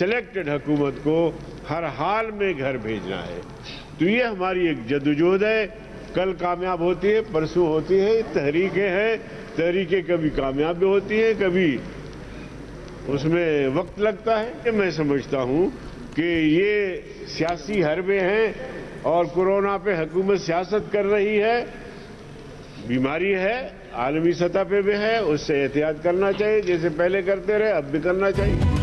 Selected हुकूमत को हर हाल में घर भेजना है। तो ये हमारी एक जद्दोजहद है, कल कामयाब होती है, परसों होती है, तहरीकें हैं, तहरीकें कभी कामयाब भी होती हैं, कभी उसमें वक्त लगता है। मैं समझता हूँ कि ये सियासी हरबे हैं और कोरोना पे हुकूमत सियासत कर रही है, बीमारी है, आलमी सतह पे भी है, उससे एहतियात करना चाहिए, जैसे पहले करते रहे अब भी करना चाहिए।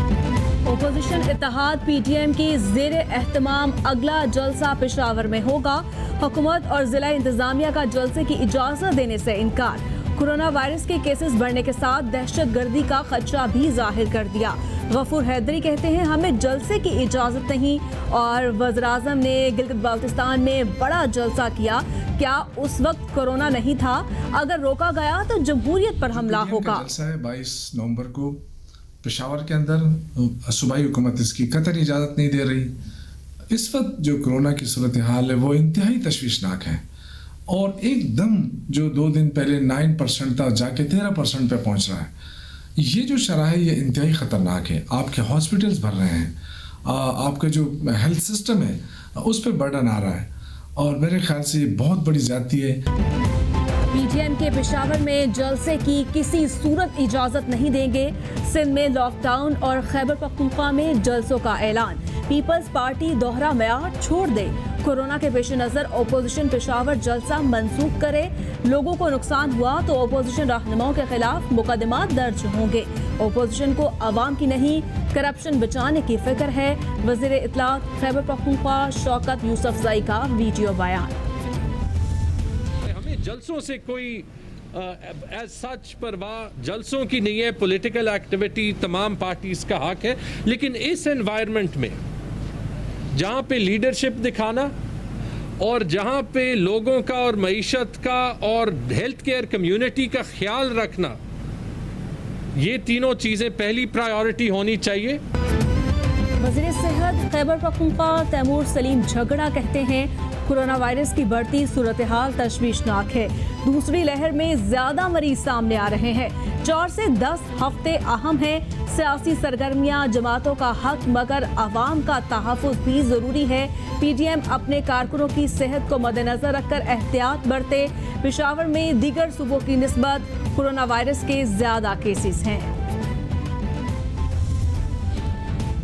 ओपोजिशन इत्तेहाद पीटीएम की ज़ेर एहतमाम अगला जलसा पेशावर में होगा। हुकूमत और जिला इंतजामिया का जलसे की इजाजत देने से इनकार। कोरोना वायरस के केसेस बढ़ने के साथ दहशतगर्दी का खदशा भी जाहिर कर दिया। गफूर हैदरी कहते हैं हमें जलसे की इजाजत नहीं, और वज़ीर आज़म ने गिलगित बाल्टिस्तान में बड़ा जलसा किया। क्या उस वक्त कोरोना नहीं था? अगर रोका गया तो जमहूरियत पर हमला होगा। जलसा है 22 नवंबर को पेशावर के अंदर। सूबाई हुकूमत इसकी कतई इजाज़त नहीं दे रही। इस वक्त जो कोरोना की सूरत हाल है वो इंतहाई तशवीशनाक है, और एकदम जो 2 दिन पहले 9% था जाके 13% पे पहुंच रहा है। ये जो शरह है ये इंतहाई ख़तरनाक है। आपके हॉस्पिटल्स भर रहे हैं, आपका जो हेल्थ सिस्टम है उस पर बर्डन आ रहा है, और मेरे ख्याल से ये बहुत बड़ी ज़्यादती है। पीटीएम के पेशावर में जलसे की किसी सूरत इजाजत नहीं देंगे। सिंध में लॉकडाउन और खैबर पख्तूनख्वा में जलसों का ऐलान। पीपल्स पार्टी दोहरा मयार छोड़ दे। कोरोना के पेश नज़र ओपोजिशन पेशावर जलसा मंसूख करे। लोगों को नुकसान हुआ तो ओपोजिशन रहनुमाओं के खिलाफ मुकदमा दर्ज होंगे। ओपोजिशन को अवाम की नहीं करप्शन बचाने की फिक्र है। वज़ीर इत्तलात खैबर पख्तूनख्वा शौकत यूसुफजई का वीडियो बयान। जलसों से कोई एज सच परवाह जलसों की नहीं है। पॉलिटिकल एक्टिविटी तमाम पार्टीज का हक है, लेकिन इस एनवायरनमेंट में जहां पे लीडरशिप दिखाना और जहां पे लोगों का और मईशत का और हेल्थ केयर कम्युनिटी का ख्याल रखना, ये तीनों चीजें पहली प्रायोरिटी होनी चाहिए। वज़ीर सेहत खैबर पख्तूनख्वा तैमूर सलीम झगड़ा कहते हैं कोरोना वायरस की बढ़ती सूरत हाल तशवीशनाक है। दूसरी लहर में ज्यादा मरीज सामने आ रहे हैं। 4 से 10 हफ्ते अहम हैं। सियासी सरगर्मियां जमातों का हक, मगर अवाम का तहफ़्फ़ुज़ भी जरूरी है। पीटीएम अपने कारकुनों की सेहत को मद्देनजर रखकर एहतियात बरते। पेशावर में दीगर सूबों की निस्बत कोरोना वायरस के ज्यादा केसेस हैं।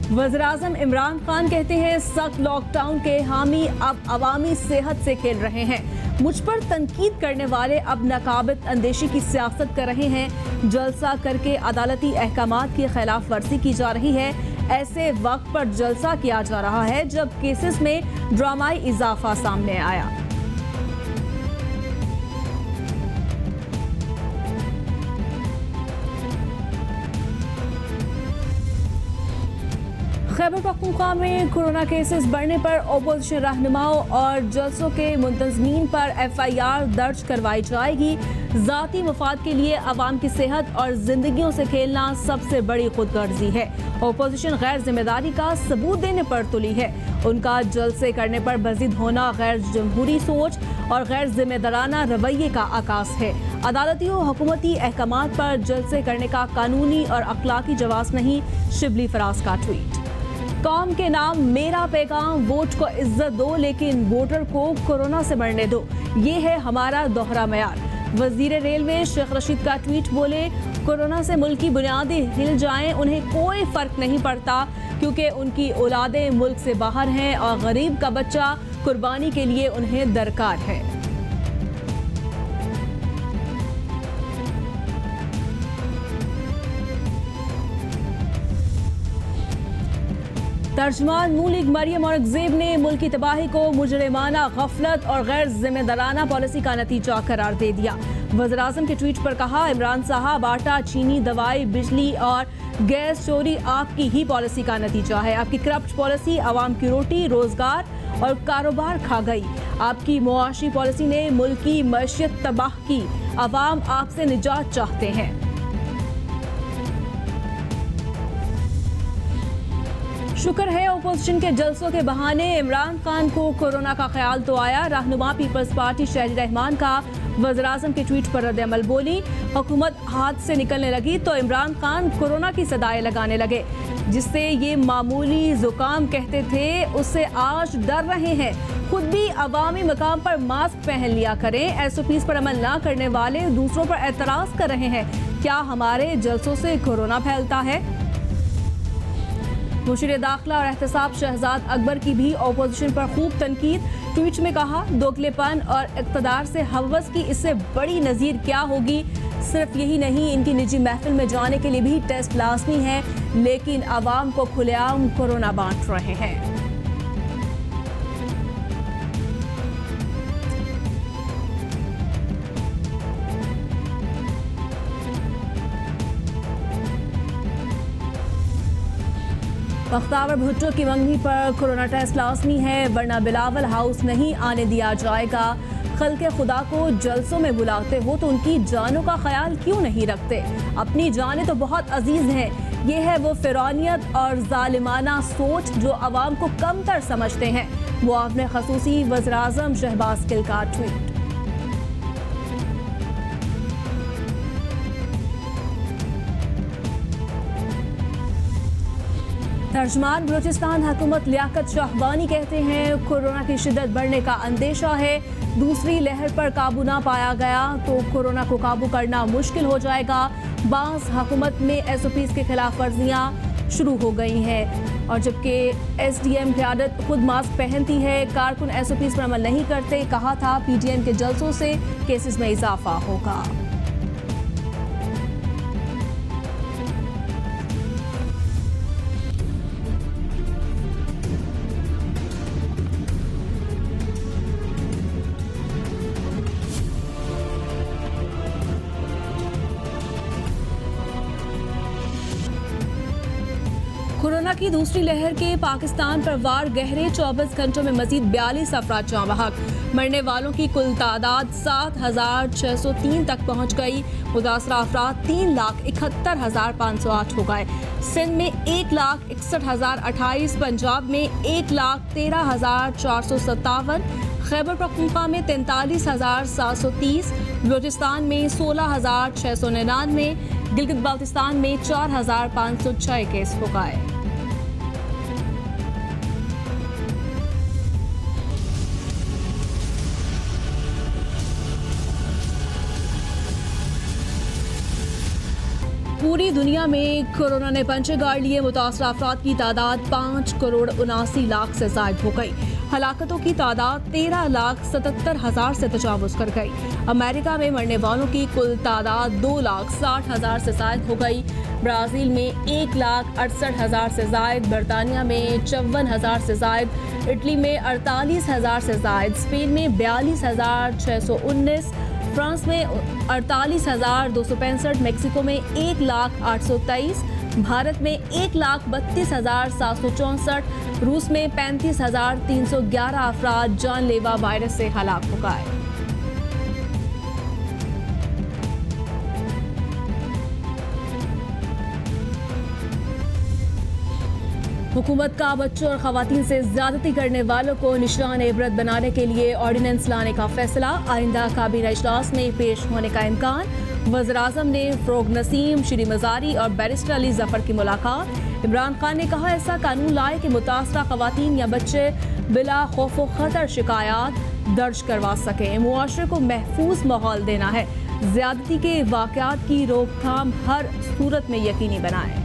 वज़ीर आज़म इमरान खान कहते हैं सख्त लॉकडाउन के हामी अब अवामी सेहत से खेल रहे हैं। मुझ पर तनकीद करने वाले अब नकाबित अंदेशी की सियासत कर रहे हैं। जलसा करके अदालती अहकामात की खिलाफ वर्जी की जा रही है। ऐसे वक्त पर जलसा किया जा रहा है जब केसेस में ड्रामाई इजाफा सामने आया। खैबर पख्तूनख्वा में कोरोना केसेस बढ़ने पर ओपोजिशन रहनुमाओं और जलसों के मुंतजमीन पर FIR दर्ज करवाई जाएगी। ज़ाती मफाद के लिए अवाम की सेहत और जिंदगियों से खेलना सबसे बड़ी खुदगर्जी है। ओपोजिशन गैर जिम्मेदारी का सबूत देने पर तुली है। उनका जलसे करने पर बजिद होना गैर जमहूरी सोच और गैर जिम्मेदाराना रवैये का आकाश है। अदालती और हुकूमती अहकामात पर जलसे करने का कानूनी और अखलाकी जवाज़ नहीं। शिबली फराज का ट्वीट। कौम के नाम मेरा पैगाम, वोट को इज्जत दो लेकिन वोटर को कोरोना से मरने दो, ये है हमारा दोहरा मयार। वजीर रेलवे शेख रशीद का ट्वीट। बोले कोरोना से मुल्क की बुनियादें हिल जाएं उन्हें कोई फर्क नहीं पड़ता, क्योंकि उनकी औलादें मुल्क से बाहर हैं और गरीब का बच्चा कुर्बानी के लिए उन्हें दरकार है। तर्जमान नून लीग मरियम औरंगजेब ने मुल्क की तबाही को मुजरिमाना गफलत और गैर जिम्मेदाराना पॉलिसी का नतीजा करार दे दिया। वज़ीर आज़म के ट्वीट पर कहा, इमरान साहब आटा, चीनी, दवाई, बिजली और गैस चोरी आपकी ही पॉलिसी का नतीजा है। आपकी करप्ट पॉलिसी आवाम की रोटी, रोजगार और कारोबार खा गई। आपकी मुआशी पॉलिसी ने मुल्क की मईशत तबाह की। अवाम आपसे निजात चाहते हैं। शुक्र है ओपोजिशन के जलसों के बहाने इमरान खान को कोरोना का ख्याल तो आया। रहनुमा पीपल्स पार्टी शहरी रहमान का वज़ीर आज़म के ट्वीट पर रद्द-ए-अमल। बोली हुकूमत हाथ से निकलने लगी तो इमरान खान कोरोना की सदाएं लगाने लगे। जिससे ये मामूली जुकाम कहते थे उससे आज डर रहे हैं। खुद भी अवामी मकाम पर मास्क पहन लिया करें। एसओपीज पर अमल ना करने वाले दूसरों पर एतराज कर रहे हैं। क्या हमारे जलसों से कोरोना फैलता है? मुशीर दाखिला और एहतसाब शहजाद अकबर की भी ओपोजिशन पर खूब तनकीद। ट्वीट में कहा, दोगलेपन और इक़्तिदार से हवस की इससे बड़ी नज़ीर क्या होगी। सिर्फ यही नहीं, इनकी निजी महफिल में जाने के लिए भी टेस्ट लाजमी है, लेकिन आवाम को खुलेआम कोरोना बांट रहे हैं। बख्तावर भुट्टो की मंगनी पर कोरोना टेस्ट लाजमी है, वरना बिलावल हाउस नहीं आने दिया जाएगा। खल्के खुदा को जलसों में बुलाते हो तो उनकी जानों का ख्याल क्यों नहीं रखते? अपनी जानें तो बहुत अजीज हैं। ये है वो फिरौनियत और जालिमाना सोच जो अवाम को कमतर समझते हैं। मुआवने खसूसी वज़ीर-ए-आज़म शहबाज गिल का ट्वीट। तर्जमान बलूचिस्तान हुकूमत लियाकत शाहबानी कहते हैं, कोरोना की शिद्दत बढ़ने का अंदेशा है। दूसरी लहर पर काबू ना पाया गया तो कोरोना को काबू करना मुश्किल हो जाएगा। बास हुकूमत में एसओपीज के खिलाफ वर्जियां शुरू हो गई हैं और जबकि एसडीएम क़यादत खुद मास्क पहनती है, कारकुन एसओपीज पर अमल नहीं करते। कहा था पीडीएम के जलसों से केसेस में इजाफा होगा। कोरोना की दूसरी लहर के पाकिस्तान पर वार गहरे। 24 घंटों में मजीद 42 अफराद जाँ बहक। मरने वालों की कुल तादाद 7,603 तक पहुँच गई। मुतासरा अफराद 3,71,508 हो गए। सिंध में 1,61,028, पंजाब में 1,13,457, खैबर पख्तूनख्वा में 43,730, बलूचिस्तान में 16,699, गिलगित बाल्तिस्तान में 4,506 केस हो गए। पूरी दुनिया में कोरोना ने पंचे गाड़ लिए। मुतासरा अफराद की तादाद 5,79,00,000 से जायद हो गई। हलाकतों की तादाद 13,77,000 से तजावुज़ कर गई। अमेरिका में मरने वालों की कुल तादाद 2,60,000 से जायद हो गई। ब्राज़ील में 1,68,000 से जायद, बरतानिया में 54,000 से जायद, इटली में 48,000 से जायद, स्पेन में 42,619, फ्रांस में 48,265, मेक्सिको में 1,08,23, भारत में 1,32,764, रूस में 35,311 अफराद जानलेवा वायरस से हलाक हो गए। हुकूमत का बच्चों और खवातीन से ज्यादती करने वालों को निशान इबरत बनाने के लिए ऑर्डिनेंस लाने का फैसला। आइंदा काबीना इजलास में पेश होने का इम्कान। वज़ीर-ए-आज़म ने फ़रोग़ नसीम, श्री मज़ारी और बैरिस्टर अली ज़फ़र की मुलाकात। इमरान खान ने कहा, ऐसा कानून लाए कि मुतासरा खवातीन या बच्चे बिला खौफ व खतर शिकायत दर्ज करवा सकें। मुआशरे को महफूज माहौल देना है। ज्यादती के वाक़यात की रोकथाम हर सूरत में यकीनी बनाएं।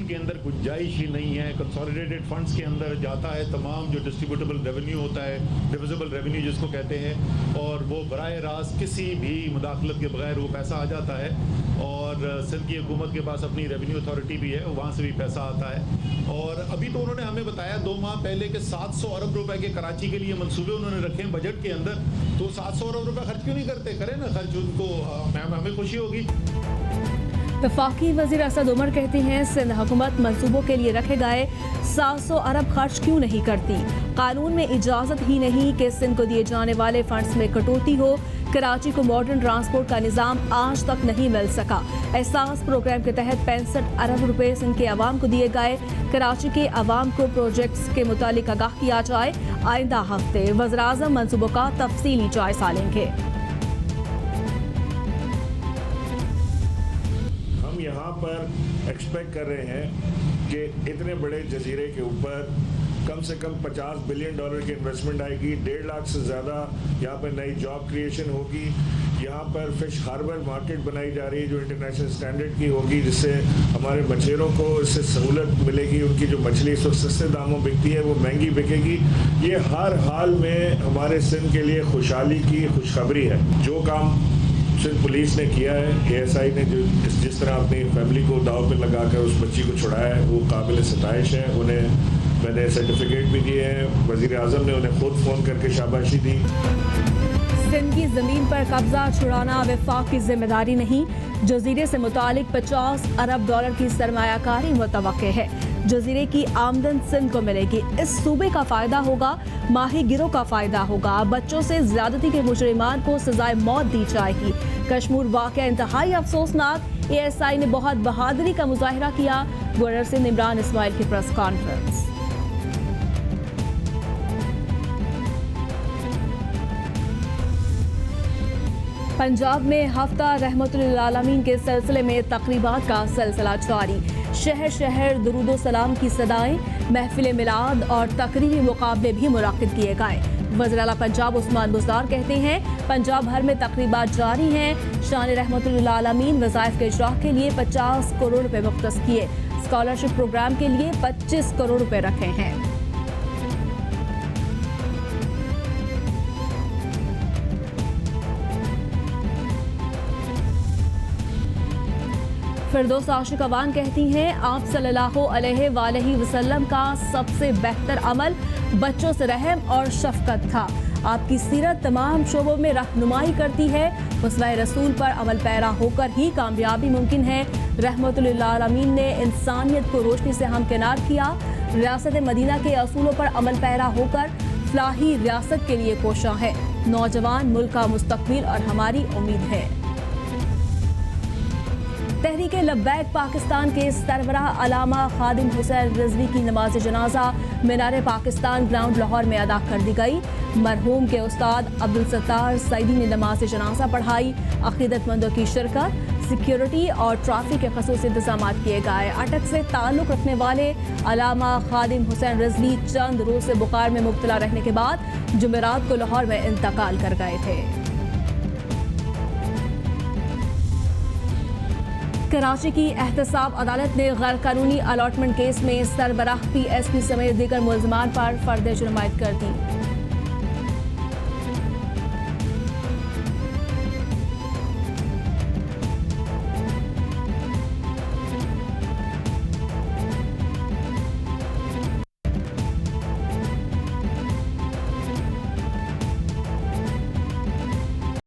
के अंदर गुंजाइश ही नहीं है। कंसोलिडेटेड फंड्स के अंदर जाता है तमाम जो डिस्ट्रीब्यूटेबल रेवेन्यू होता है, डिविजिबल रेवेन्यू जिसको कहते हैं, और वो बराह रास्त किसी भी मुदाखलत के बगैर वो पैसा आ जाता है। और सिंध की हुकूमत के पास अपनी रेवेन्यू अथॉरिटी भी है, वहाँ से भी पैसा आता है। और अभी तो उन्होंने हमें बताया 2 माह पहले के 700 अरब रुपए के कराची के लिए मंसूबे उन्होंने रखे हैं बजट के अंदर। तो 700 अरब रुपए खर्च क्यों नहीं करते? करें ना खर्च, उनको हमें खुशी होगी। वफाकी वज़ीर असद उमर कहते हैं, सिंध हुकूमत मंसूबों के लिए रखे गए 700 अरब खर्च क्यों नहीं करती? कानून में इजाज़त ही नहीं कि सिंध को दिए जाने वाले फंड्स में कटौती हो। कराची को मॉडर्न ट्रांसपोर्ट का निज़ाम आज तक नहीं मिल सका। एहसास प्रोग्राम के तहत 65 अरब रुपए सिंध के अवाम को दिए गए। कराची के अवाम को प्रोजेक्ट्स के मुतालिक आगाह किया जाए। आइंदा हफ्ते वज़ीर-ए-आज़म मंसूबों का तफसीली जायजा लेंगे। यहाँ पर एक्सपेक्ट कर रहे हैं कि इतने बड़े जजीरे के ऊपर कम से कम $50 बिलियन की इन्वेस्टमेंट आएगी, 1.5 लाख से ज़्यादा यहाँ पर नई जॉब क्रिएशन होगी। यहाँ पर फिश हार्बर मार्केट बनाई जा रही है जो इंटरनेशनल स्टैंडर्ड की होगी, जिससे हमारे मछेरों को इससे सहूलत मिलेगी। उनकी जो मछली इस वक्त सस्ते दामों बिकती है वो महंगी बिकेगी। ये हर हाल में हमारे सिंध के लिए खुशहाली की खुशखबरी है। जो काम सिर्फ पुलिस ने किया है, ASI ने जिस तरह अपनी फैमिली को दाव पे लगाकर उस बच्ची को छुड़ाया है, वो काबिल सताइश है। उन्हें मैंने सर्टिफिकेट भी दिए हैं। वज़ीर आज़म ने उन्हें खुद फ़ोन करके शाबाशी दी। सिंध की जमीन पर कब्जा छुड़ाना वफाक की जिम्मेदारी नहीं, जजीरे से मुतालिक $50 अरब की सरमायाकारी मुतवक्के है। जजीरे की आमदन सिंध को मिलेगी, इस सूबे का फायदा होगा, माही गिरों का फायदा होगा। बच्चों से ज्यादती के मुजरिमान को सजाए मौत दी जाएगी। कश्मीर वाक़या इंतहाई अफसोसनाक, ASI ने बहुत बहादुरी का मुजाहिरा किया। गवर्नर सिंध इमरान इस्माइल की प्रेस कॉन्फ्रेंस। पंजाब में हफ्ता रहमतुल आलमीन के सिलसिले में तकरीबात का सिलसिला जारी। शहर शहर दुरूदो सलाम की सदाएं, महफिल मिलाद और तकरीरी मुकाबले भी मुनाकिद किए गए। वज़ीर आला पंजाब उस्मान बुज़दार कहते हैं पंजाब भर में तकरीबात जारी हैं। शान रहमतुल आलमीन वज़ाइफ के इजरा के लिए 50 करोड़ रुपए मुख्तस किए। स्कॉलरशिप प्रोग्राम के लिए 25 करोड़ रुपए रखे हैं। फिरदौस आशिक अवान कहती हैं आप सल्लल्लाहु अलैहि वसल्लम का सबसे बेहतर अमल बच्चों से रहम और शफकत था। आपकी सीरत तमाम शोबों में रहनुमाई करती है। उसवा रसूल पर अमल पैरा होकर ही कामयाबी मुमकिन है। रहमतुल आलमीन ने इंसानियत को रोशनी से हमकिनार किया। रियासत मदीना के असूलों पर अमल पैरा होकर फलाही रियासत के लिए कोशां है। नौजवान मुल्क का मुस्तकबिल और हमारी उम्मीद है। तहरीक लब्बैक पाकिस्तान के सरबराह अलामा खादिम हुसैन रिजवी की नमाज जनाजा मीनार पाकिस्तान ग्राउंड लाहौर में अदा कर दी गई। मरहूम के उस्ताद अब्दुल सत्तार सईदी ने नमाज जनाजा पढ़ाई। अकीदतमंदों की शिरकत, सिक्योरिटी और ट्रैफिक के खसूस इंतजाम किए गए। अटक से ताल्लुक रखने वाले अलामा खादिम हुसैन रिजवी चंद रोज से बुखार में मुब्तला रहने के बाद जुमेरात को लाहौर में इंतकाल कर गए थे। कराची की एहतसाब अदालत ने गैर कानूनी अलॉटमेंट केस में सरबराह PSP समेत दीगर मुलजमान पर फर्द जुर्मायत कर दी।